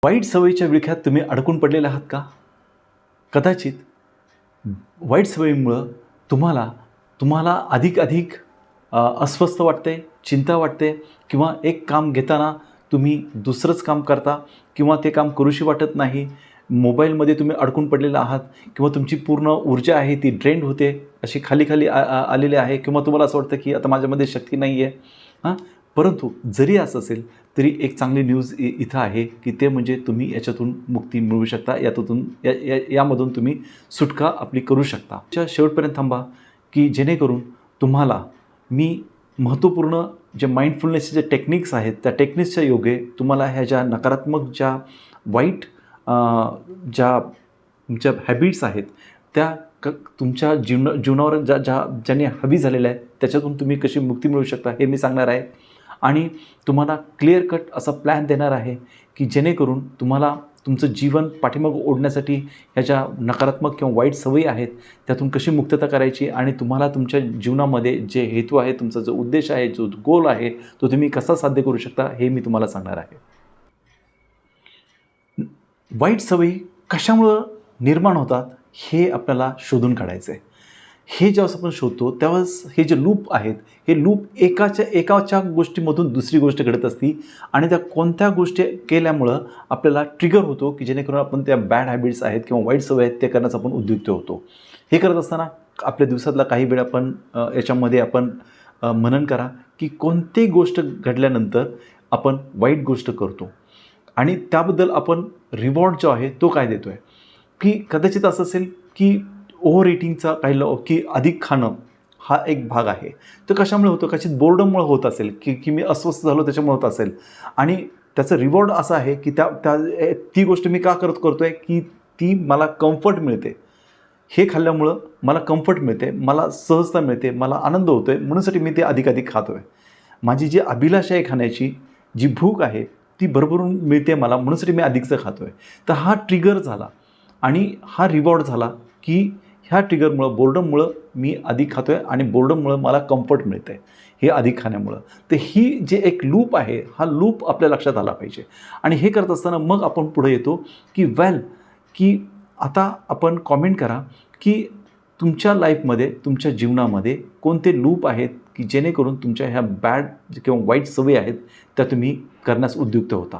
वाईट सवयीच्या विळख्यात तुम्ही अडकून पडलेले आहात का? कदाचित वाईट सवयीमुळं तुम्हाला तुम्हाला अधिक अस्वस्थ वाटते, चिंता वाटते किंवा एक काम घेताना तुम्ही दुसरंच काम करता किंवा ते काम करूशी वाटत नाही. मोबाईलमध्ये तुम्ही अडकून पडलेले आहात किंवा तुमची पूर्ण ऊर्जा आहे ती ड्रेन्ड होते, अशी खाली-खाली आलेली आहे किंवा तुम्हाला असं वाटतं की आता माझ्यामध्ये शक्ती नाही आहे. परंतु जरी असं असेल तरी एक चांगली न्यूज इथं आहे की ते म्हणजे तुम्ही याच्यातून मुक्ती मिळवू शकता. यामधून तुम्ही सुटका आपली करू शकता. शेवटपर्यंत थांबा की जेणेकरून तुम्हाला मी महत्त्वपूर्ण जे माइंडफुलनेसचे जे टेक्निक्स आहेत त्या टेक्निक्सच्या योगे तुम्हाला ह्या ज्या नकारात्मक ज्या वाईट ज्या तुमच्या हॅबिट्स आहेत त्या तुमच्या जीवनावर ज्याने हवी झालेल्या आहेत त्याच्यातून तुम्ही कशी मुक्ती मिळवू शकता हे मी सांगणार आहे. आणि तुम्हाला क्लिअर कट असा प्लॅन देणार आहे की जेणेकरून तुम्हाला तुमचं जीवन पाठीमागं ओढण्यासाठी ह्या ज्या नकारात्मक किंवा वाईट सवयी आहेत त्यातून कशी मुक्तता करायची आणि तुम्हाला तुमच्या जीवनामध्ये जे हेतू आहे, तुमचा जो उद्देश आहे, जो गोल आहे तो तुम्ही कसा साध्य करू शकता हे मी तुम्हाला सांगणार आहे. वाईट सवयी कशामुळं निर्माण होतात हे आपल्याला शोधून काढायचं आहे. हे जेव्हा आपण शोधतो त्यावेळेस हे जे लूप आहेत हे लूप एकाच्या गोष्टीमधून दुसरी गोष्ट घडत असती आणि त्या कोणत्या गोष्टी केल्यामुळं आपल्याला ट्रिगर होतो की जेणेकरून आपण त्या बॅड हॅबिट्स आहेत किंवा वाईट सवय आहेत ते करण्यास आपण उद्युक्त होतो. हे करत असताना आपल्या दिवसातला काही वेळ आपण याच्यामध्ये आपण मनन करा की कोणती गोष्ट घडल्यानंतर आपण वाईट गोष्ट करतो आणि त्याबद्दल आपण रिवॉर्ड जो आहे तो काय देतो आहे. की कदाचित असं असेल की ओव्हर इटिंगचा की अधिक खाणं हा एक भाग आहे. तर कशामुळे होतं? कदाचित बोर्डममुळे होत असेल की मी अस्वस्थ झालो त्याच्यामुळे होत असेल आणि त्याचं रिवॉर्ड असं आहे की ती गोष्ट मी का करतो आहे की ती मला कम्फर्ट मिळते. हे खाल्ल्यामुळं मला कम्फर्ट मिळते, मला सहजता मिळते, मला आनंद होतो आहे म्हणूनसाठी मी ते अधिक खातो आहे. माझी जी अभिलाषा आहे खाण्याची, जी भूक आहे ती भरभरून मिळते मला म्हणूनसाठी मी अधिकचं खातो आहे. तर हा ट्रिगर झाला आणि हा रिवॉर्ड झाला की ह्या ट्रिगरमुळं बोर्डममुळं मी अधिक खातो आहे आणि बोर्डममुळं मला कम्फर्ट मिळतं आहे हे अधिक खाण्यामुळं. तर ही जे एक लूप आहे हा लूप आपल्या लक्षात आला पाहिजे आणि हे करत असताना मग आपण पुढे येतो की आता आपण कॉमेंट करा की तुमच्या लाईफमध्ये तुमच्या जीवनामध्ये कोणते लूप आहेत की जेणेकरून तुमच्या ह्या बॅड किंवा वाईट सवयी आहेत त्या तुम्ही करण्यास उद्युक्त होता.